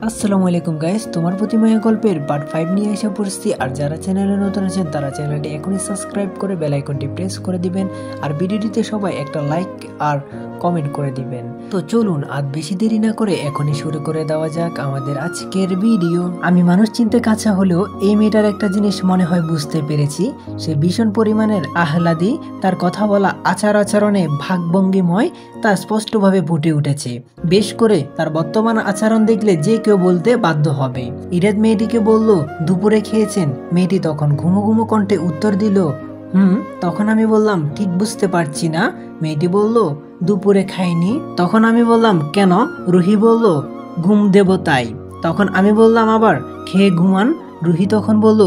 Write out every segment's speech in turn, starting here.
আসসালামু আলাইকুম গাইস, তোমার প্রতি মায়া গল্পের পার্ট 5 নিয়ে এসে পড়ছি। আর যারা চ্যানেলে নতুন আছেন তারা চ্যানেলটি এখনই সাবস্ক্রাইব করে বেল আইকনটি প্রেস করে দিবেন। আর ভিডিওটিতে সবাই একটা লাইক আর কমেন্ট করে দিবেন। তো চলুন আর বেশি দেরি না করে এখনই শুরু করে দেওয়া যাক আমাদের আজকের ভিডিও। আমি মানুষ চিনতে কাঁচা হলেও এই মেয়েটার একটা জিনিস মনে হয় বুঝতে পেরেছি। সে ভীষণ পরিমাণের আহ্লাদী, তার কথা বলা আচার আচরণে ভাগভঙ্গিময় তা স্পষ্টভাবে ফুটে উঠেছে। বেশ করে তার বর্তমান আচরণ দেখলে যে কেউ বলতে বাধ্য হবে। ইরাদ মেয়েটিকে বলল, দুপুরে খেয়েছেন? মেয়েটি তখন ঘুমো ঘুমো কণ্ঠে উত্তর দিল, তখন আমি বললাম, ঠিক বুঝতে পারছি না। মেয়েটি বলল, দুপুরে খাইনি। তখন আমি বললাম, কেন? রুহি বলল, ঘুম দেব তাই। তখন আমি বললাম, আবার খেয়ে ঘুমান। রুহি তখন বলল,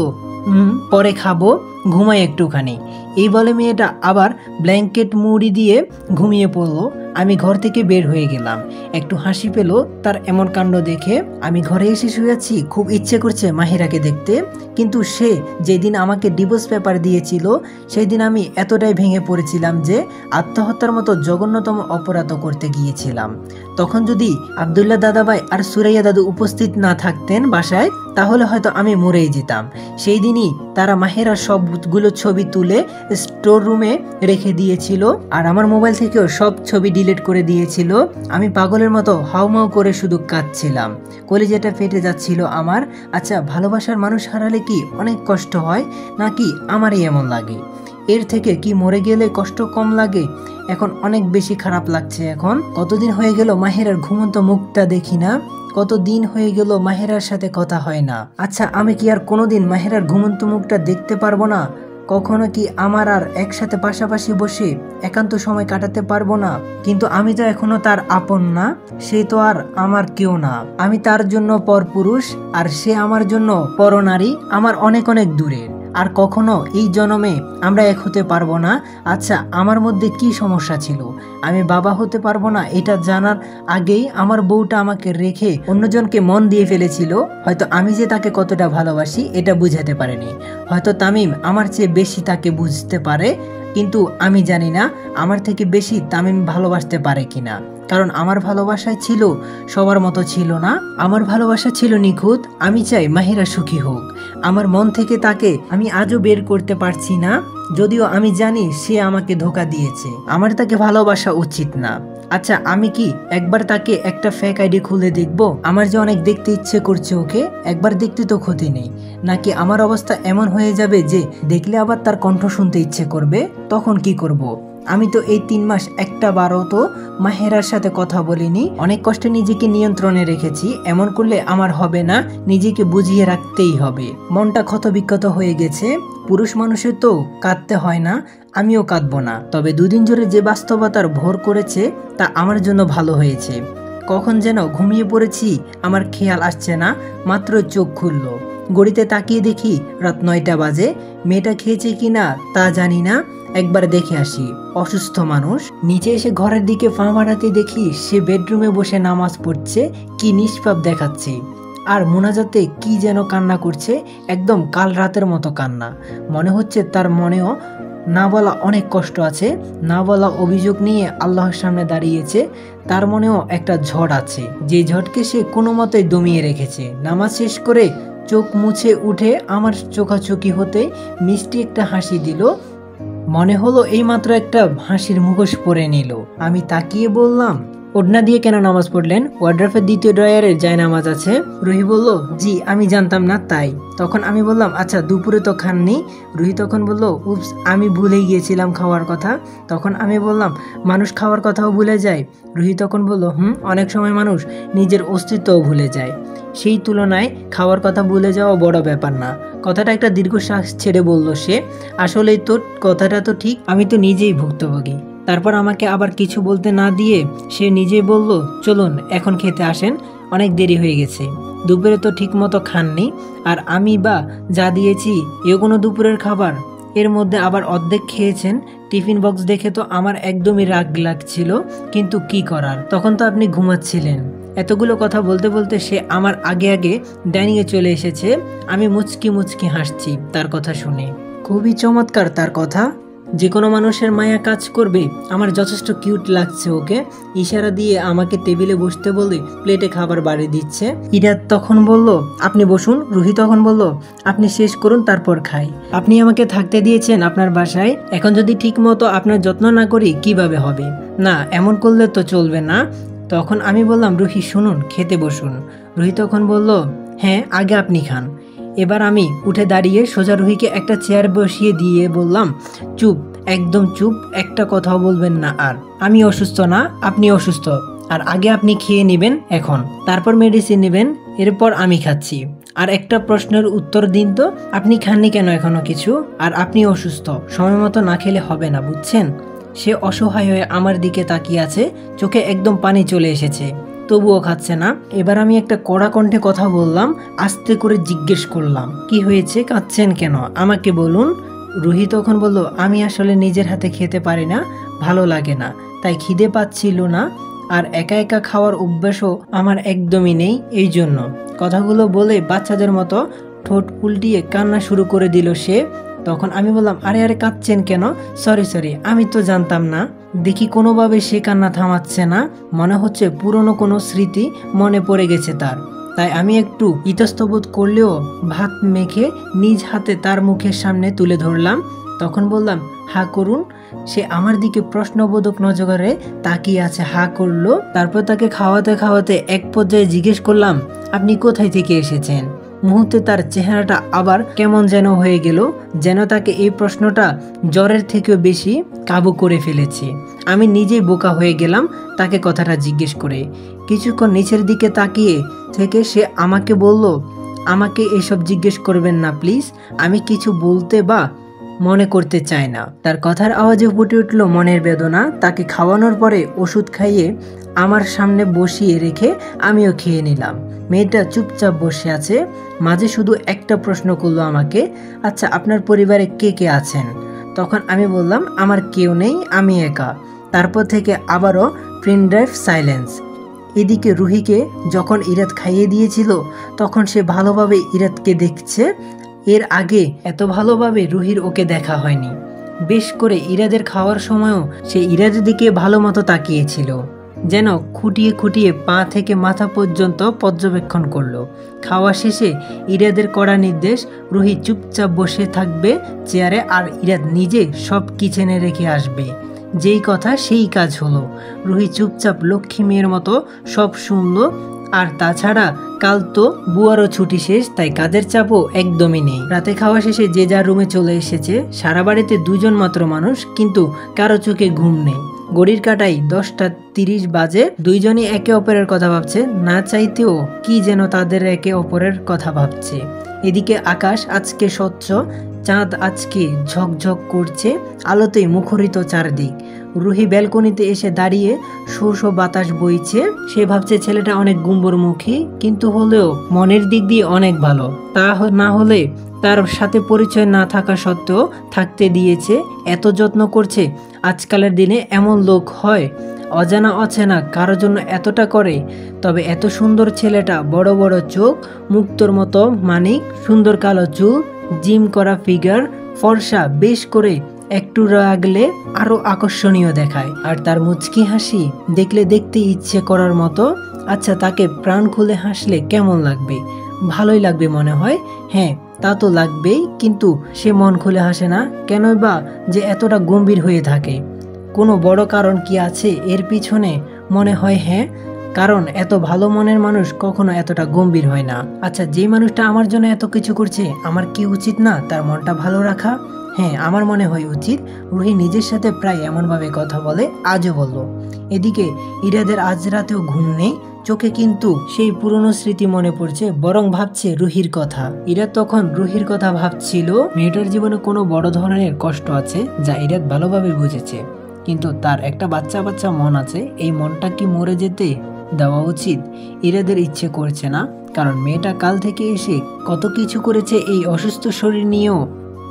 পরে খাবো, ঘুমাই একটুখানি। এই বলে মেয়েটা আবার ব্ল্যাঙ্কেট মুড়ি দিয়ে ঘুমিয়ে পড়লো। আমি ঘর থেকে বের হয়ে গেলাম। একটু হাসি পেল তার এমন কাণ্ড দেখে। আমি ঘরে এসে শুয়েছি, খুব ইচ্ছে করছে মাহিরাকে দেখতে, কিন্তু সে যেদিন আমাকে ডিভোর্স পেপার দিয়েছিল সেই দিন আমি এতটাই ভেঙে পড়েছিলাম যে আত্মহত্যার মতো জঘন্যতম অপরাধ করতে গিয়েছিলাম। তখন যদি আব্দুল্লাহ দাদাভাই আর সুরাইয়া দাদু উপস্থিত না থাকতেন বাসায়, তাহলে হয়তো আমি মরেই যেতাম। সেই দিনই তারা মাহিরার সবগুলো ছবি তুলে স্টোর রুমে রেখে দিয়েছিল, আর আমার মোবাইল থেকেও সব ছবি ডিলিট করে দিয়েছিল। আমি পাগলের মতো হাউমাউ করে শুধু কাঁদছিলাম, কলিজাটা ফেটে যাচ্ছিল আমার। আচ্ছা, ভালোবাসার মানুষ হারালে কি অনেক কষ্ট হয়, নাকি আমারই এমন লাগে? এর থেকে কি মরে গেলে কষ্ট কম লাগে? এখন অনেক বেশি খারাপ লাগছে। এখন কতদিন হয়ে গেল মাহিরার ঘুমন্ত মুখটা দেখি না, কতদিন হয়ে গেল মাহিরার সাথে কথা হয় না। আচ্ছা, আমি কি আর কোনোদিন মাহিরার ঘুমন্ত মুখটা দেখতে পারবো না? কখনো কি আমার আর একসাথে পাশাপাশি বসে একান্ত সময় কাটাতে পারবো না? কিন্তু আমি তো এখনো তার আপন না, সে তো আর আমার কেউ না। আমি তার জন্য পরপুরুষ, আর সে আমার জন্য পরনারী, আমার অনেক অনেক দূরের। আর কখনো এই জন্মে আমরা এক হতে পারবো না। আচ্ছা, আমার মধ্যে কি সমস্যা ছিল? আমি বাবা হতে পারবো না এটা জানার আগেই আমার বউটা আমাকে রেখে অন্যজনকে মন দিয়ে ফেলেছিল। হয়তো আমি যে তাকে কতটা ভালোবাসি এটা বুঝাতে পারেনি। হয়তো তামিম আমার চেয়ে বেশি তাকে বুঝতে পারে, কিন্তু আমি জানি না আমার থেকে বেশি তামিম ভালোবাসতে পারে কিনা। কারণ আমার ভালোবাসায় ছিল সবার মতো ছিল না, আমার ভালোবাসা ছিল নিখুঁত। আমি চাই মাহিরা সুখী হোক। আমার মন থেকে তাকে আমি আজও বের করতে পারছি না, যদিও আমি জানি সে আমাকে ধোঁকা দিয়েছে। আমার তাকে ভালোবাসা উচিত না। আচ্ছা, আমি কি একবার তাকে একটা ফেক আইডি খুলে দেখব? আমার যে অনেক দেখতে ইচ্ছে করছে ওকে, একবার দেখতে তো ক্ষতি নেই। নাকি আমার অবস্থা এমন হয়ে যাবে যে দেখলে আবার তার কণ্ঠ শুনতে ইচ্ছে করবে? তখন কি করব? আমি তো এই 3 মাস একটা বারও তো মাহেরার সাথে কথা বলিনি। অনেক কষ্টে নিজেকে নিয়ন্ত্রণে রেখেছি। এমন করলে আমার হবে না, নিজেকে বুঝিয়ে রাখতেই হবে। মনটা ক্ষতবিক্ষত হয়ে গেছে। পুরুষ মানুষের তো কাঁদতে হয় না, আমিও কাঁদবো না। তবে দুদিন ধরে যে বাস্তবতার ভর করেছে তা আমার জন্য ভালো হয়েছে। কখন যেন ঘুমিয়ে পড়েছি আমার খেয়াল আসছে না, মাত্র চোখ খুলল। ঘড়িতে তাকিয়ে দেখি রাত 9টা বাজে। মেয়েটা খেয়েছে কিনা তা জানি না, একবার দেখে আসি। অসুস্থ মানুষ। নিচে এসে ঘরের দিকে পা বাড়াতে দেখি সে বেডরুমে বসে নামাজ পড়ছে। কি নিষ্পাপ দেখাচ্ছে, আর মোনাজাতে কি যেন কান্না করছে, একদম কাল রাতের মতো কান্না। মনে হচ্ছে তার মনেও না বলা অনেক কষ্ট আছে, না বলা অভিযোগ নিয়ে আল্লাহর সামনে দাঁড়িয়েছে। তার মনেও একটা ঝড় আছে, যে ঝড়কে সে কোনো মতেই দমিয়ে রেখেছে। নামাজ শেষ করে চোখ মুছে উঠে আমার চোখাচোখি হতে মিষ্টি একটা হাসি দিল। মনে হলো এইমাত্র একটা হাসির মুখোশ পরে নিল। আমি তাকিয়ে বললাম, ওড়না দিয়ে কেন নামাজ পড়লেন? ওয়ার্ড্রপের দ্বিতীয় ড্রয়ারে জায়নামাজ আছে। রুহি বলল, জি আমি জানতাম না তাই। তখন আমি বললাম, আচ্ছা দুপুরে তো খাননি? রুহি তখন বলল, উপস, আমি ভুলে গিয়েছিলাম খাওয়ার কথা। তখন আমি বললাম, মানুষ খাওয়ার কথাও ভুলে যায়? রুহি তখন বলল, অনেক সময় মানুষ নিজের অস্তিত্বও ভুলে যায়। সেই তুলনায় খাওয়ার কথা ভুলে যাওয়া বড় ব্যাপার না। কথাটা একটা দীর্ঘশ্বাস ছেড়ে বলল সে, আসলেই তো কথাটা তো ঠিক, আমি তো নিজেই ভুক্তভোগী। তারপর আমাকে আবার কিছু বলতে না দিয়ে সে নিজেই বলল, চলুন এখন খেতে আসেন, অনেক দেরি হয়ে গেছে। দুপুরে তো ঠিক মতো খাননি, আর আমি বা যা দিয়েছি এও কোনো দুপুরের খাবার? এর মধ্যে আবার অর্ধেক খেয়েছেন। টিফিন বক্স দেখে তো আমার একদমই রাগ লাগছিল, কিন্তু কি করার, তখন তো আপনি ঘুমাচ্ছিলেন। এতগুলো কথা বলতে বলতে সে আমার আগে আগে ডাইনিংয়ে চলে এসেছে। আমি মুচকি মুচকি হাসছি তার কথা শুনে। খুবই চমৎকার তার কথা। যে কোনো মানুষের মায়া কাজ করবে। আমার যথেষ্ট কিউট লাগছে ওকে। ইশারা দিয়ে আমাকে টেবিলে বসতে বলে প্লেটে খাবার বাড়ি দিচ্ছে। ইরাদ তখন বলল, আপনি বসুন। রুহি তখন বলল, আপনি শেষ করুন তারপর খাই। আপনি আমাকে থাকতে দিয়েছেন আপনার বাসায়, এখন যদি ঠিক মতো আপনার যত্ন না করি কিভাবে হবে? না, এমন করলে তো চলবে না। তখন আমি বললাম, রুহি শুনুন, খেতে বসুন। রুহি তখন বলল, হ্যাঁ আগে আপনি খান। এবার আমি উঠে দাঁড়িয়ে সোজা রুহিকে একটা চেয়ার বসিয়ে দিয়ে বললাম, চুপ, একদম চুপ, একটা কথাও বলবেন না। আর আমি অসুস্থ না, আপনি অসুস্থ। আর আগে আপনি খেয়ে নেবেন এখন, তারপর মেডিসিন নেবেন, এরপর আমি খাচ্ছি। আর একটা প্রশ্নের উত্তর দিন তো, আপনি খাননি কেন এখনো কিছু? আর আপনি অসুস্থ, সময় মতো না খেলে হবে না, বুঝছেন? সে অসহায় হয়ে আমার দিকে তাকিয়ে আছে, চোখে একদম পানি চলে এসেছে, তবুও খাচ্ছে না। এবার আমি একটা কড়া কণ্ঠে কথা বললাম, আস্তে করে জিজ্ঞেস করলাম, কি হয়েছে, কাঁদছেন কেন, আমাকে বলুন। রুহি তখন বলল, আমি আসলে নিজের হাতে খেতে পারি না, ভালো লাগে না, তাই খিদে পাচ্ছিল না, আর একা একা খাওয়ার অভ্যাসও আমার একদমই নেই, এই জন্য। কথাগুলো বলে বাচ্চাদের মতো ঠোঁট উল্টিয়ে কান্না শুরু করে দিল সে। তখন আমি বললাম, আরে আরে কাঁদছেন কেন? সরি, আমি তো জানতাম না। দেখি কোনোভাবে সে কান্না থামাচ্ছে না, মনে হচ্ছে পুরনো কোনো স্মৃতি মনে পড়ে গেছে তার। তাই আমি একটু ইতস্তবোধ করলেও ভাত মেখে নিজ হাতে তার মুখের সামনে তুলে ধরলাম। তখন বললাম, হা করুন। সে আমার দিকে প্রশ্নবোধক নজরে তাকিয়ে আছে, হা করলো। তারপর তাকে খাওয়াতে খাওয়াতে এক পর্যায়ে জিজ্ঞেস করলাম, আপনি কোথায় থেকে এসেছেন? মুহূর্তে তার চেহারাটা আবার কেমন যেন হয়ে গেল, যেন তাকে এই প্রশ্নটা জ্বরের থেকেও বেশি কাবু করে ফেলেছে। আমি নিজেই বোকা হয়ে গেলাম তাকে কথাটা জিজ্ঞেস করে। কিছুক্ষণ নিচের দিকে তাকিয়ে থেকে সে আমাকে বলল, আমাকে এসব জিজ্ঞেস করবেন না প্লিজ, আমি কিছু বলতে বা মনে করতে চাই না। তার কথার আওয়াজে ফুটে উঠল মনের বেদনা। তাকে খাওয়ানোর পরে ওষুধ খাইয়ে আমার সামনে বসিয়ে রেখে আমিও খেয়ে নিলাম। মেয়েটা চুপচাপ বসে আছে, মাঝে শুধু একটা প্রশ্ন করলো আমাকে, আচ্ছা আপনার পরিবারে কে কে আছেন? তখন আমি বললাম, আমার কেউ নেই, আমি একা। তারপর থেকে আবারও পিন ড্রাইভ সাইলেন্স। এদিকে রুহিকে যখন ইরাদ খাইয়ে দিয়েছিল তখন সে ভালোভাবে ইরাদকে দেখছে। এর আগে এত ভালোভাবে রুহির ওকে দেখা হয়নি। বেশ করে ইরাদের খাওয়ার সময়ও সে ইরাদের দিকে ভালো মতো তাকিয়েছিল, যেন খুঁটিয়ে খুঁটিয়ে পা থেকে মাথা পর্যন্ত পর্যবেক্ষণ করলো। খাওয়া শেষে ইরাদের কড়া নির্দেশ, রুহি চুপচাপ বসে থাকবে চেয়ারে, আর ইরাদ নিজে সব কিচেনে রেখে আসবে। যেই কথা সেই কাজ হলো। রুহি চুপচাপ লক্ষ্মী মেয়ের মতো সব শুনলো। আর তাছাড়া কাল তো বুয়ারও ছুটি শেষ, তাই কাজের চাপও একদমই নেই। রাতে খাওয়া শেষে যে যার রুমে চলে এসেছে। সারা বাড়িতে দুজন মাত্র মানুষ, কিন্তু কারো চোখে ঘুম নেই। ঘড়ির কাঁটায় 10:30 বাজে। দুইজনই একে অপরের কথা ভাবছে, না চাইতেও কি যেন তাদের একে অপরের কথা ভাবছে। এদিকে আকাশ আজকে স্বচ্ছ, চাঁদ আজকে ঝকঝক করছে, আলোতে মুখরিত চারদিক। রুহি ব্যালকনিতে এসে দাঁড়িয়ে, শোষ বাতাস বইছে। সে ভাবছে ছেলেটা অনেক গুম্বরমুখী, কিন্তু হলেও মনের দিক দিয়ে অনেক ভালো। তা না হলে তার সাথে পরিচয় না থাকা সত্ত্বেও থাকতে দিয়েছে, এত যত্ন করছে। আজকালের দিনে এমন লোক হয়? অজানা অচেনা কারোর জন্য এতটা করে। তবে এত সুন্দর ছেলেটা, বড় বড় চোখ, মুক্তোর মতো মানিক, সুন্দর কালো চুল, জিম করা ফিগার, ফর্সা, বেশ করে একটু রাগলে আরো আকর্ষণীয় দেখায়। আর তার মুচকি হাসি দেখলে দেখতে ইচ্ছে করার মতো। আচ্ছা, তাকে প্রাণ খুলে হাসলে কেমন লাগবে? ভালোই লাগবে মনে হয়। হ্যাঁ, তা তো লাগবেই, কিন্তু সে মন খুলে হাসে না কেনই বা যে এতটা গম্ভীর হয়ে থাকে? কোনো বড় কারণ কি আছে এর পিছনে? মনে হয় হ্যাঁ, কারণ এত ভালো মনের মানুষ কখনো এতটা গম্ভীর হয় না। আচ্ছা, যে মানুষটা আমার জন্য এত কিছু করছে, আমার কি উচিত না তার মনটা ভালো রাখা? হ্যাঁ, আমার মনে হয় উচিত। রুহি নিজের সাথে প্রায় এমনভাবে কথা বলে, আজও বলল। এদিকে ইরাদের আজ রাতেও ঘুম নেই, চোখে কিন্তু সেই পুরনো স্মৃতি মনে পড়ছে, বরং ভাবছে রুহির কথা। ইরাদ তখন রুহির কথা ভাবছিল। মেয়েটার জীবনে কোনো বড় ধরনের কষ্ট আছে যা ইরাদ ভালোভাবে বুঝেছে, কিন্তু তার একটা বাচ্চা বাচ্চা মন আছে। এই মনটা কি মরে যেতে দেওয়া উচিত? ইরাদের ইচ্ছে করছে না, কারণ মেয়েটা কাল থেকে এসে কত কিছু করেছে এই অসুস্থ শরীর নিয়েও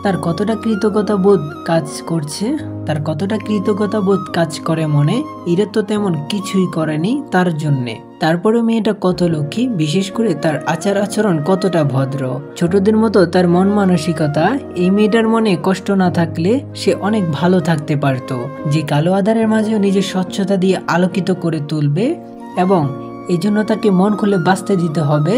তার কতটা কৃতজ্ঞতা বোধ কাজ করছে, তার কতটা কৃতজ্ঞতা বোধ কাজ করে মনে। ইরাদ তো তেমন কিছুই করেনি তার জন্যে, তারপরে মেয়েটা কত লক্ষ্মী, বিশেষ করে তার আচার আচরণ কতটা ভদ্র, ছোটদের মতো তার মন মানসিকতা। এই মেয়েটার মনে কষ্ট না থাকলে সে অনেক ভালো থাকতে পারত, যে কালো আধারের মাঝেও নিজের স্বচ্ছতা দিয়ে আলোকিত করে তুলবে, এবং এই জন্য তাকে মন খুলে বাঁচতে দিতে হবে।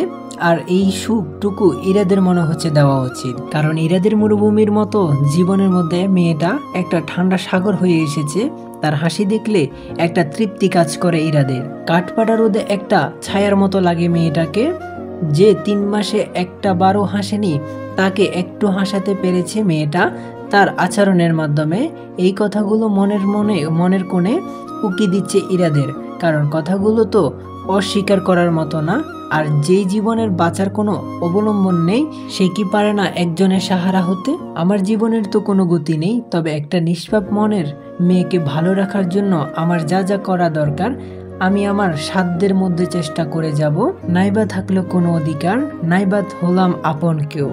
আর এই সুখটুকু ইরাদের মনে হচ্ছে দেওয়া উচিত, কারণ ইরাদের মরুভূমির মতো জীবনের মধ্যে মেয়েটা একটা ঠান্ডা সাগর হয়ে এসেছে। তার হাসি দেখলে একটা তৃপ্তি কাজ করে ইরাদের। কাঠপাটা রোদে একটা ছায়ার মতো লাগে মেয়েটাকে। যে 3 মাসে একটা বারও হাসেনি, তাকে একটু হাসাতে পেরেছে মেয়েটা তার আচরণের মাধ্যমে। এই কথাগুলো মনের কোণে উকি দিচ্ছে ইরাদের, কারণ কথাগুলো তো অস্বীকার করার মতো না। আর যেই জীবনের বাঁচার কোনো অবলম্বন নেই, সে কি পারে না একজনের সাহারা হতে? আমার জীবনের তো কোনো গতি নেই, তবে একটা নিষ্পাপ মনের মেয়েকে ভালো রাখার জন্য আমার যা যা করা দরকার আমি আমার সাধ্যের মধ্যে চেষ্টা করে যাব। নাইবা থাকলো কোনো অধিকার, নাইবা হলাম আপন কেউ,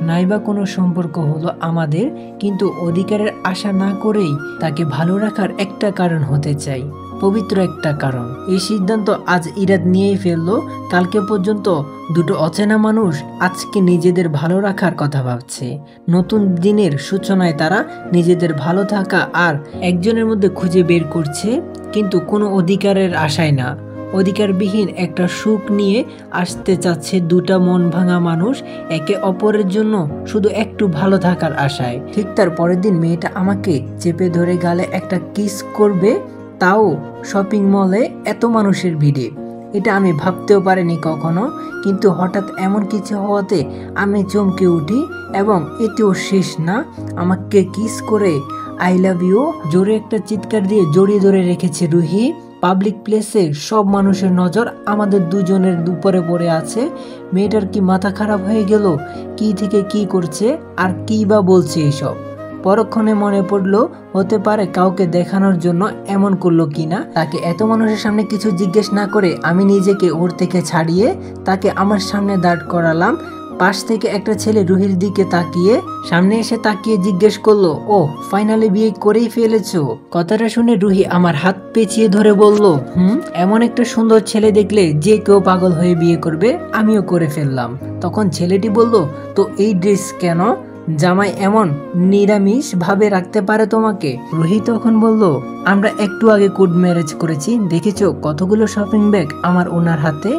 নাইবা কোনো সম্পর্ক হলো আমাদের, কিন্তু অধিকারের আশা না করেই তাকে ভালো রাখার একটা কারণ হতে চাই, পবিত্র একটা কারণ। এই সিদ্ধান্ত আজ ইরাদ নিয়েই ফেললো। কালকে পর্যন্ত দুটো অচেনা মানুষ আজকে নিজেদের ভালো রাখার কথা ভাবছে। নতুন দিনের সূচনায় তারা নিজেদের ভালো থাকা আর একজনের মধ্যে খুঁজে বের করছে, কিন্তু কোনো অধিকারের আশায় না, অধিকারবিহীন একটা সুখ নিয়ে আসতে চাচ্ছে দুটা মন ভাঙা মানুষ একে অপরের জন্য শুধু একটু ভালো থাকার আশায়। ঠিক তার পরের দিন মেয়েটা আমাকে চেপে ধরে গালে একটা কিস করবে, তাও শপিং মলে এত মানুষের ভিড়ে। এটা আমি ভাবতেও পারিনি কখনো, কিন্তু হঠাৎ এমন কিছু হওয়াতে আমি চমকে উঠি। এবং এতেও শেষ না, আমাকে কিস করে আই লাভ ইউ জোরে একটা চিৎকার দিয়ে জড়িয়ে ধরে রেখেছে রুহি। পাবলিক প্লেসে সব মানুষের নজর আমাদের দুজনের উপরে পড়ে আছে। মেয়েটার কি মাথা খারাপ হয়ে গেল? কি থেকে কি করছে আর কি বা বলছে এসব? পরক্ষণে মনে পড়লো হতে পারে কাউকে দেখানোর জন্য এমন করলো কিনা। তাকে এত মানুষের সামনে কিছু জিজ্ঞেস না করে আমি নিজেকে ওর থেকে ছাড়িয়ে তাকে আমার সামনে দাঁড় করালাম। পাশ থেকে একটা ছেলে রুহির দিকে তাকিয়ে সামনে এসে তাকিয়ে জিজ্ঞেস করলো, ও ফাইনালি বিয়ে করেই ফেলেছো? কথাটা শুনে রুহি আমার হাত পেঁচিয়ে ধরে বলল, এমন একটা সুন্দর ছেলে দেখলে যে কেউ পাগল হয়ে বিয়ে করবে, আমিও করে ফেললাম। তখন ছেলেটি বলল, তো এই ড্রেস কেন? জামাই এমন নিরামিষ ভাবে রাখতে পারে তোমাকে? রুহি তখন বলল, আমরা একটু আগে কোড ম্যারেজ করেছি, দেখেছো কতগুলো শপিং ব্যাগ আমার ওনার হাতে,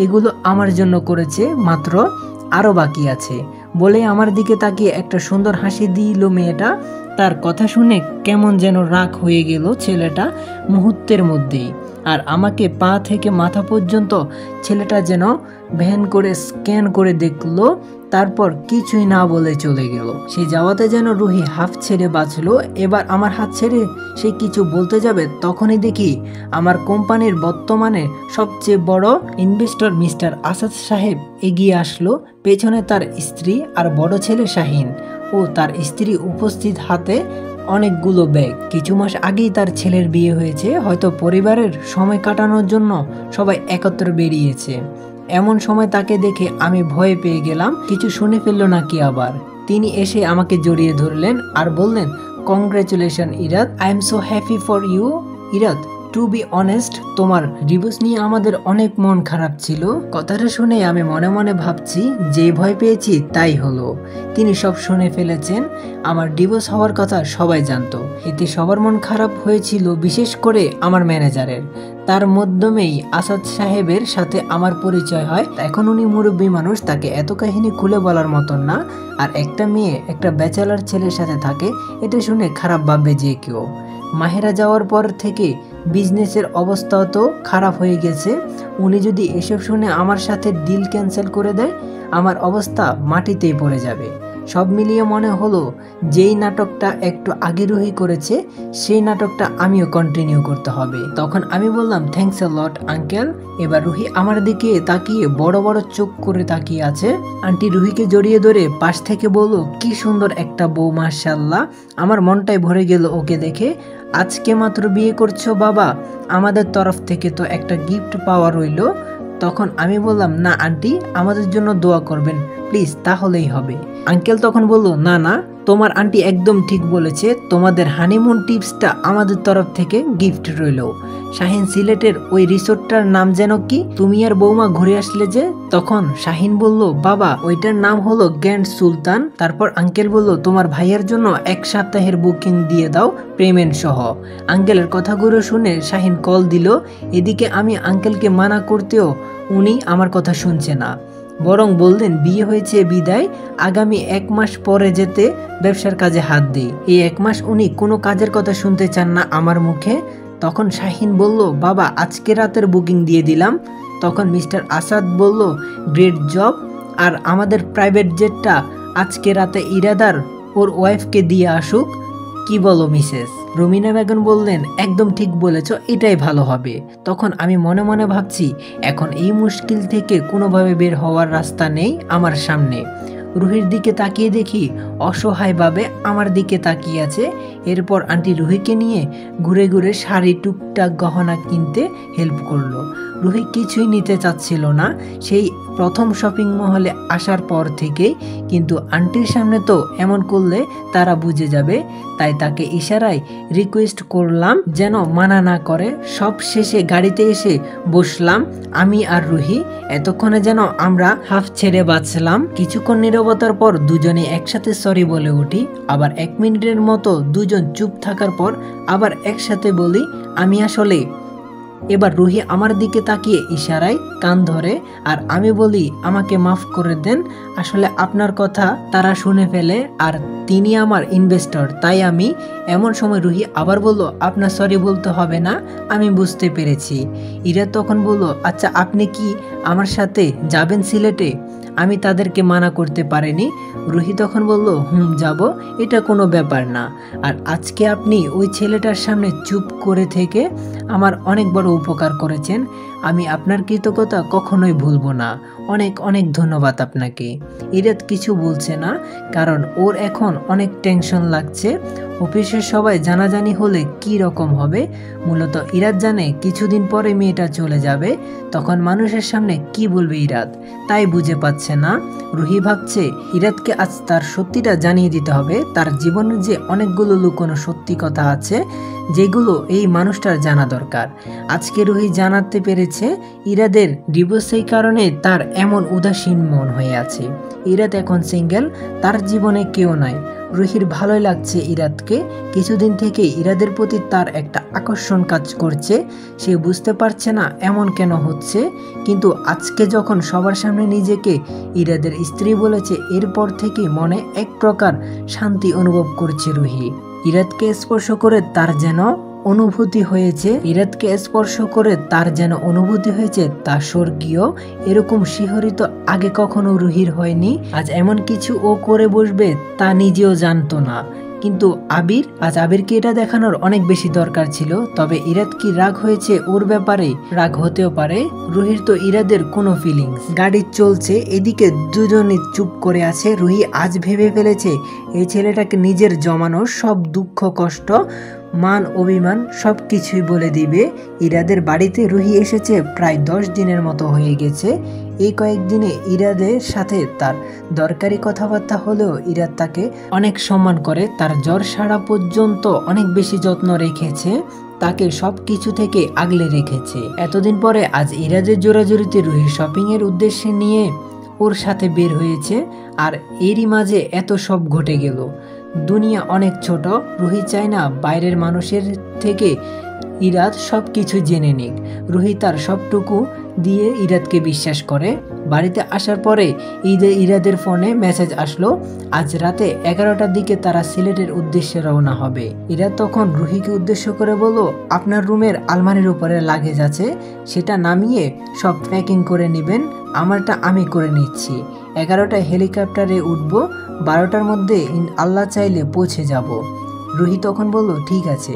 এগুলো আমার জন্য করেছে মাত্র, আরো বাকি আছে বলে আমার দিকে তাকিয়ে একটা সুন্দর হাসি দিল মেয়েটা। তার কথা শুনে কেমন যেন রাগ হয়ে গেল ছেলেটা মুহূর্তের মধ্যেই। আর আমাকে পা থেকে মাথা পর্যন্ত ছেলেটা যেন ভ্যান করে স্ক্যান করে দেখলো, তারপর কিছুই না বলে চলে গেল। সে যাওয়াতে যেন রুহি হাফ ছেড়ে বাঁচলো। এবার আমার হাত ছেড়ে সে কিছু বলতে যাবে, তখনই দেখি আমার কোম্পানির বর্তমানে সবচেয়ে বড় ইনভেস্টর মিস্টার আসাদ সাহেব এগিয়ে আসলো। পেছনে তার স্ত্রী আর বড় ছেলে শাহিন ও তার স্ত্রী উপস্থিত, হাতে অনেকগুলো ব্যাগ। কিছু মাস আগেই তার ছেলের বিয়ে হয়েছে, হয়তো পরিবারের সময় কাটানোর জন্য সবাই একত্র বেরিয়েছে। এমন সময় তাকে দেখে আমি ভয় পেয়ে গেলাম, কিছু শুনে ফেললো নাকি আবার। তিনি এসে আমাকে জড়িয়ে ধরলেন আর বললেন, congratulation Irad, I am so happy for you. Irad, to be honest, তোমার ডিভোর্স নিয়ে আমাদের অনেক মন খারাপ ছিল। কথাটা শুনে আমি মনে মনে ভাবছি, যে ভয় পেয়েছি তাই হলো। তিনি সব শুনে ফেলেছেন। আমার ডিভোর্স হওয়ার কথা সবাই জানতো, এতে সবার মন খারাপ হয়েছিল, বিশেষ করে আমার ম্যানেজারের। তার মাধ্যমেই আসাদ সাহেবের সাথে আমার পরিচয় হয়। এখন উনি মুরব্বী মানুষ, তাকে এত কাহিনী খুলে বলার মতন না। আর একটা মেয়ে একটা ব্যাচেলার ছেলের সাথে থাকে, এটা শুনে খারাপ ভাববে যে কেউ। মাহেরা যাওয়ার পর থেকে বিজনেসের অবস্থাও তো খারাপ হয়ে গেছে। উনি যদি এসব শুনে আমার সাথে ডিল ক্যান্সেল করে দেয়, আমার অবস্থা মাটিতেই পড়ে যাবে। সব মিলিয়ে মনে হলো যেই নাটকটা একটু আগে রুহি করেছে, সেই নাটকটা আমিও কন্টিনিউ করতে হবে। তখন আমি বললাম, থ্যাঙ্কস আ লট আঙ্কেল। এবার রুহি আমার দিকে তাকিয়ে বড় বড় চোখ করে তাকিয়ে আছে। আন্টি রুহিকে জড়িয়ে ধরে পাশ থেকে বলল, কি সুন্দর একটা বউ, মাশাআল্লাহ। আমার মনটাই ভরে গেল ওকে দেখে। আজকে মাত্র বিয়ে করছো বাবা, আমাদের তরফ থেকে তো একটা গিফট পাওয়া রইল। তখন আমি বললাম, না আন্টি, আমাদের জন্য দোয়া করবেন প্লিজ, তাহলেই হবে। আঙ্কেল তখন বলল, না না, তোমার আন্টি একদম ঠিক বলেছে, তোমাদের হানিমুন টিপসটা আমাদের তরফ থেকে গিফট রইল। শাহিন সিলেটের ওই রিসোর্টটার নাম যেন কি? তুমি আর বৌমা ঘুরে আসলে যে। তখন শাহিন বলল, বাবা ওইটার নাম হলো গ্র্যান্ড সুলতান। তারপর আঙ্কেল বলল, তোমার ভাইয়ের জন্য 1 সপ্তাহের বুকিং দিয়ে দাও পেমেন্ট সহ। আঙ্কেলের কথাগুলো শুনে শাহিন কল দিল। এদিকে আমি আঙ্কেলকে মানা করতেও উনি আমার কথা শুনছে না, বরং বললেন বিয়ে হয়েছে বিদায়, আগামী 1 মাস পরে যেতে ব্যবসার কাজে হাত দিই। এই 1 মাস উনি কোনো কাজের কথা শুনতে চান না আমার মুখে। তখন শাহিন বলল, বাবা আজকে রাতের বুকিং দিয়ে দিলাম। তখন মিস্টার আসাদ বলল, গ্রেট জব। আর আমাদের প্রাইভেট জেটটা আজকে রাতে ইরাদার ওর ওয়াইফকে দিয়ে আসুক। কি বলো মিসেস? রুমিনা বেগম বললেন, একদম ঠিক বলেছ, এটাই ভালো হবে। তখন আমি মনে মনে ভাবছি, এখন এই মুশকিল থেকে কোনোভাবে বের হওয়ার রাস্তা নেই আমার সামনে। রুহির দিকে তাকিয়ে দেখি অসহায়ভাবে আমার দিকে তাকিয়ে আছে। এরপর আন্টি রুহিকে নিয়ে ঘুরে ঘুরে শাড়ি টুকটাক গহনা কিনতে হেল্প করলো। রুহি কিছুই নিতে চাচ্ছিল না সেই প্রথম শপিং মহলে আসার পর থেকেই, কিন্তু আন্টির সামনে তো এমন করলে তারা বুঝে যাবে, তাই তাকে ইশারায় রিকোয়েস্ট করলাম যেন মানা না করে। সব শেষে গাড়িতে এসে বসলাম আমি আর রুহি। এতক্ষণে যেন আমরা হাফ ছেড়ে বাঁচলাম। কিছুক্ষণ নীরবতার পর দুজনে একসাথে সরি বলে উঠি। আবার 1 মিনিটের মতো দুজন চুপ থাকার পর আবার একসাথে বলি, আমি আসলে। এবার রুহি আমার দিকে তাকিয়ে ইশারায় কান ধরে আর আমি বলি, আমাকে মাফ করে দেন, আসলে আপনার কথা তারা শুনে ফেলে আর তিনি আমার ইনভেস্টর, তাই আমি। এমন সময় রুহি আবার বলল, আপনার সরি বলতে হবে না, আমি বুঝতে পেরেছি। ইরা তখন বলল, আচ্ছা আপনি কি আমার সাথে যাবেন সিলেটে? আমি তাদেরকে মানা করতে পারিনি। রুহি তখন বলল, যাব, এটা কোনো ব্যাপার না। আর আজকে আপনি ওই ছেলেটার সামনে চুপ করে থেকে আমার অনেক বড় উপকার করেছেন, আমি আপনার কৃতজ্ঞতা কখনোই ভুলব না। অনেক অনেক ধন্যবাদ আপনাকে। ইরাত কিছু বলছে না, কারণ ওর এখন অনেক টেনশন লাগছে। অফিসের সবাই জানাজানি হলে কি রকম হবে। মূলত ইরাত জানে কিছুদিন পরে মেয়েটা চলে যাবে, তখন মানুষের সামনে কি বলবে ইরাত, তাই বুঝে পাচ্ছে না। রুহি ভাবছে ইরাতকে আজ তার সত্যিটা জানিয়ে দিতে হবে। তার জীবনে যে অনেকগুলো লুকোনো সত্যি কথা আছে যেগুলো এই মানুষটার জানা দরকার। আজকে রুহি জানাতে পেরেছে ইরাদের ডিভোর্সের কারণে তার এমন উদাসীন মন হয়ে আছে। ইরাত এখন সিঙ্গেল, তার জীবনে কেউ নাই। রুহির ভালোই লাগছে ইরাতকে। কিছুদিন থেকে ইরাদের প্রতি তার একটা আকর্ষণ কাজ করছে। সে বুঝতে পারছে না এমন কেন হচ্ছে, কিন্তু আজকে যখন সবার সামনে নিজেকে ইরাদের স্ত্রী বলেছে, এরপর থেকে মনে এক প্রকার শান্তি অনুভব করছে রুহি। ইরাতকে স্পর্শ করে তার যেন অনুভূতি হয়েছে তা স্বর্গীয়। এরকম শিহরিত আগে কখনো রুহির হয়নি। আজ এমন কিছু ও করে বসবে তা নিজেও জানতো না, কিন্তু আবিরকে এটা দেখানোর অনেক বেশি দরকার ছিল। তবে ইরাদ কি রাগ হয়েছে ওর ব্যাপারে? রাগ হতেও পারে, রুহির তো ইরাদের কোনো ফিলিংস। গাড়ি চলছে, এদিকে দুজনে চুপ করে আছে। রুহি আজ ভেবে ফেলেছে এই ছেলেটাকে নিজের জমানো সব দুঃখ কষ্ট মান অভিমান সব কিছুই বলে দিবে। ইরাদের বাড়িতে রুহি এসেছে প্রায় 10 দিনের মতো হয়ে গেছে। এই কয়েকদিনে ইরাদের সাথে তার দরকারি কথাবার্তা হলেও ইরাদ তাকে অনেক সম্মান করে। তার জ্বর সারা পর্যন্ত অনেক বেশি যত্ন রেখেছে, তাকে সব কিছু থেকে আগলে রেখেছে। এতদিন পরে আজ ইরাদের জোরাজুরিতে রুহি শপিং এর উদ্দেশ্যে নিয়ে ওর সাথে বের হয়েছে, আর এরই মাঝে এত সব ঘটে গেল। দুনিয়া অনেক ছোট, রুহি চায় না বাইরের মানুষের থেকে ইরাদ সব কিছু জেনে নিক। রুহি তার সবটুকু দিয়ে ইরাদকে বিশ্বাস করে। বাড়িতে আসার পরে ইরাদের ফোনে মেসেজ আসলো, আজ রাতে 11টার দিকে তারা সিলেটের উদ্দেশ্যে রওনা হবে। ইরাদ তখন রুহিকে উদ্দেশ্য করে বলল, আপনার রুমের আলমারির উপরে লাগেজ আছে, সেটা নামিয়ে সব প্যাকিং করে নেবেন, আমারটা আমি করে নিচ্ছি। 11টায় হেলিকপ্টারে উঠবো, 12টার মধ্যে আল্লাহ চাইলে পৌঁছে যাব। রুহি তখন বলল, ঠিক আছে।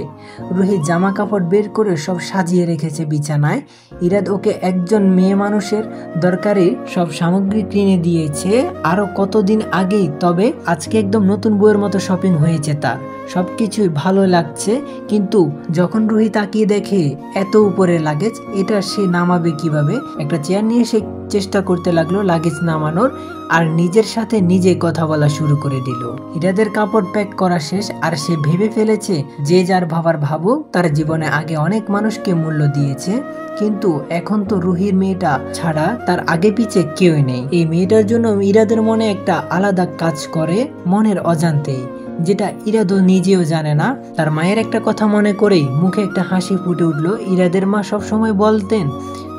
রুহি জামা কাপড় বের করে সব সাজিয়ে রেখেছে বিছানায়। ইরাদ ওকে একজন মেয়ে মানুষের দরকারি সব সামগ্রী কিনে দিয়েছে আরো কতদিন আগেই, তবে আজকে একদম নতুন বইয়ের মতো শপিং হয়েছে তার। সবকিছুই ভালো লাগছে, কিন্তু যখন রুহি তাকিয়ে দেখে এত উপরে লাগেজ, এটা সে নামাবে কিভাবে। একটা চেয়ার নিয়ে সে চেষ্টা করতে লাগলো লাগেজ নামানোর, আর নিজের সাথে নিজে কথা বলা শুরু করে দিল। ইরাদের কাপড় প্যাক করা শেষ, আর সে ভেবে ফেলেছে যে যার ভাবার ভাবুক, তার জীবনে আগে অনেক মানুষকে মূল্য দিয়েছে, কিন্তু এখন তো রুহির মেয়েটা ছাড়া তার আগে পিছে কেউ নেই। এই মেয়েটার জন্য ইরাদের মনে একটা আলাদা কাজ করে মনের অজান্তেই, যেটা ইরাদও নিজেও জানে না। তার মায়ের একটা কথা মনে করেই মুখে একটা হাসি ফুটে উঠলো। ইরাদের মা সবসময় বলতেন,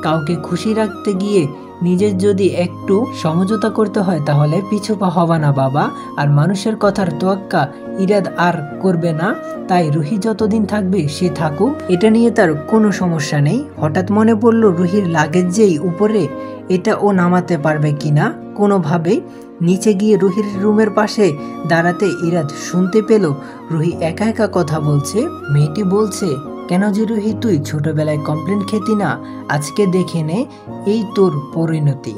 কাউকে খুশি রাখতে গিয়ে নিজের যদি একটু সমঝোতা করতে হয় তাহলে পিছু পা হবা না বাবা। আর মানুষের কথার তোয়াক্কা ইরাদ আর করবে না, তাই রুহি যতদিন থাকবে সে থাকুক, এটা নিয়ে তার কোনো সমস্যা নেই। হঠাৎ মনে পড়লো রুহির লাগেজ যেই উপরে, এটা ও নামাতে পারবে কিনা কোনোভাবেই। নিচে গিয়ে রুহির রুমের পাশে দাঁড়াতে ইরাদ শুনতে পেল রুহি একা একা কথা বলছে। মেয়েটি বলছে, কেন যে রুহি তুই ছোটবেলায় কমপ্লেন খেতি না, আজকে দেখে নে এই তোর পরিণতি।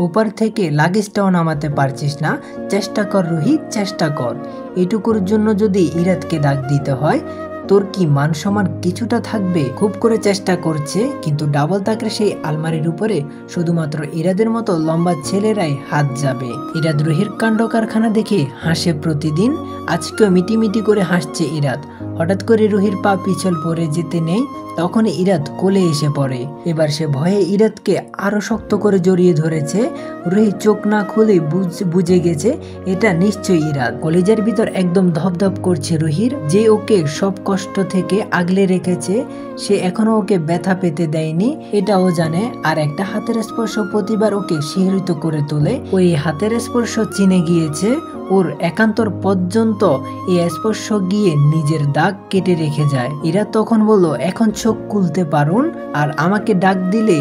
ওপার থেকে লাগেজটাও নামাতে পারছিস না, চেষ্টা কর রুহি, চেষ্টা কর। এটুকুর জন্য যদি ইরাদকে ডাক দিতে হয়, তোর কি মান সম্মান কিছুটা থাকবে? খুব করে চেষ্টা করছে, কিন্তু ডাবল তাকের সেই আলমারির উপরে শুধুমাত্র ইরাদের মতো লম্বা ছেলেরাই হাত যাবে। ইরাদ রুহির কাণ্ড কারখানা দেখে হাসে প্রতিদিন, আজকেও মিটিমিটি করে হাসছে ইরাদ। হঠাৎ করে রুহির পা পিছল পড়ে যেতে নেই, তখন ইরাদ কোলে এসে পড়ে। এবার সে ভয়ে ইরাদকে আরো শক্ত করে জড়িয়ে ধরেছে। রুহি চোখ না খুলে বুঝে গেছে এটা নিশ্চয়ই ইরাদ। কলেজের ভিতর একদম ধপধপ করছে রুহির, যে ওকে সব কষ্ট থেকে আগলে রেখেছে, সে এখনো ওকে ব্যথা পেতে দেয়নি, এটাও জানে। আর একটা হাতের স্পর্শ প্রতিবার ওকে শিহরিত করে তোলে। ওই হাতের স্পর্শ চিনে গিয়েছে, ওর একান্তর পর্যন্ত এই স্পর্শ গিয়ে নিজের দাগ কেটে রেখে যায়। ইরাদ তখন বলল, এখন চোখ খুলতে পারুন, আর আমাকে ডাক দিলে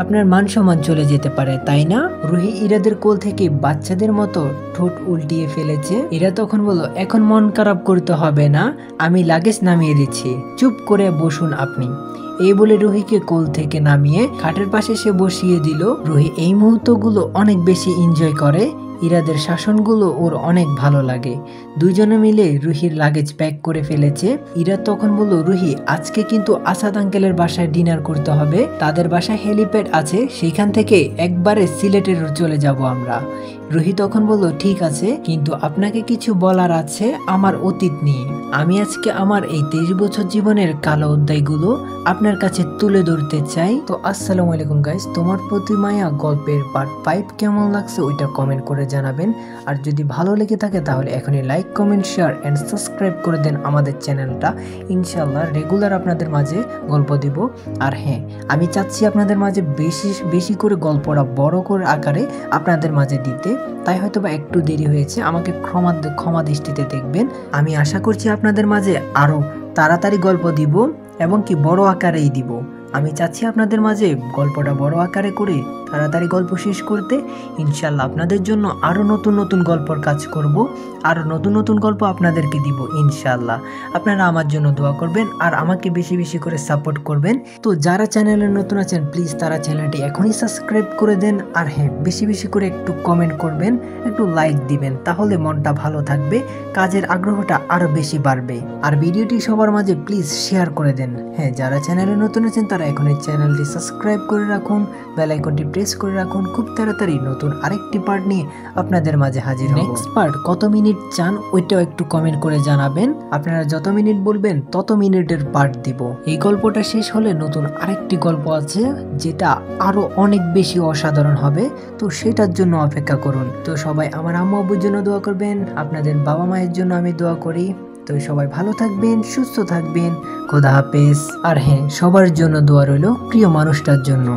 আপনার মান সম্মান চলে যেতে পারে, তাই না? রুহি ইরাদের কোল থেকে বাচ্চাদের মতো ঠোঁট উল্টিয়ে ফেলেছে। ইরা তখন বলল, এখন মন খারাপ করতে হবে না, আমি লাগেজ নামিয়ে দিচ্ছি, চুপ করে বসুন আপনি। এই বলে রুহিকে কোল থেকে নামিয়ে খাটের পাশে সে বসিয়ে দিল। রুহি এই মুহূর্তগুলো অনেক বেশি এনজয় করে, ইরাদের শাসনগুলো ওর অনেক ভালো লাগে। দুইজনে মিলে রুহির লাগেজ প্যাক করে ফেলেছে। ইরাদ তখন বলল, রুহি আজকে কিন্তু আসাদ আঙ্কেলের বাসায় ডিনার করতে হবে, তাদের বাসায় হেলিপ্যাড আছে, সেখান থেকে একবারে সিলেটে চলে যাব আমরা। রুহি তখন বলল, ঠিক আছে, কিন্তু আপনাকে কিছু বলার আছে আমার অতীত নিয়ে। আমি আজকে আমার এই 23 বছর জীবনের কালো অধ্যায়গুলো আপনার কাছে তুলে ধরতে চাই। তো আসসালামু আলাইকুম গাইস, তোমার প্রতি মায়া গল্পের পার্ট 5 কেমন লাগছে ওইটা কমেন্ট করে জানাবেন। আর যদি ভালো লেগে থাকে তাহলে এখনই like, comment, share and subscribe করে দেন আমাদের চ্যানেলটা। ইনশাল্লাহ রেগুলার আপনাদের মাঝে গল্প দিব। আর হ্যাঁ, আমি চাচ্ছি আপনাদের মাঝে বেশি করে গল্পটা বড় করে আকারে আপনাদের মাঝে দিতে, তাই হয়তো বা একটু দেরি হয়েছে, আমাকে ক্ষমা দৃষ্টিতে দেখবেন। আমি আশা করছি আপনাদের মাঝে আরো তাড়াতাড়ি গল্প দিব, এবং কি বড় আকারেই দিব। আমি চাচ্ছি আপনাদের মাঝে গল্পটা বড় আকারে করে তাড়াতাড়ি গল্প শেষ করতে। ইনশাল্লাহ আপনাদের জন্য আরো নতুন নতুন গল্পর কাজ করব, আরো নতুন নতুন গল্প আপনাদেরকে দিব ইনশাল্লাহ। আপনারা আমার জন্য দোয়া করবেন আর আমাকে বেশি বেশি করে সাপোর্ট করবেন। তো যারা চ্যানেলে নতুন আছেন প্লিজ তারা চ্যানেলটি এখনই সাবস্ক্রাইব করে দেন। আর হ্যাঁ, বেশি বেশি করে একটু কমেন্ট করবেন, একটু লাইক দিবেন, তাহলে মনটা ভালো থাকবে, কাজের আগ্রহটা আরো বেশি বাড়বে। আর ভিডিওটি সবার মাঝে প্লিজ শেয়ার করে দেন। হ্যাঁ, যারা চ্যানেলে নতুন আছেন তারা এখনই চ্যানেলটি সাবস্ক্রাইব করে রাখুন, বেল আইকনটি প্রেস করে রাখুন। খুব তাড়াতাড়ি নতুন আরেকটি পার্ট নিয়ে আপনাদের মাঝে হাজির হব। নেক্সট পার্ট কত মিনিট চান ওইটাও একটু কমেন্ট করে জানাবেন। আপনারা যত মিনিট বলবেন তত মিনিটের পার্ট দিব। এই গল্পটা শেষ হলে নতুন আরেকটি গল্প আছে, যেটা আরো অনেক বেশি অসাধারণ হবে, তো সেটার জন্য অপেক্ষা করুন। তো সবাই আমার আম্মু আব্বুর জন্য দোয়া করবেন, আপনাদের বাবা মায়ের জন্য আমি দোয়া করি। তো সবাই ভালো থাকবেন, সুস্থ থাকবেন, খোদা হাফেজ। আর হ্যাঁ, সবার জন্য দোয়া রইল প্রিয় মানুষটার জন্য।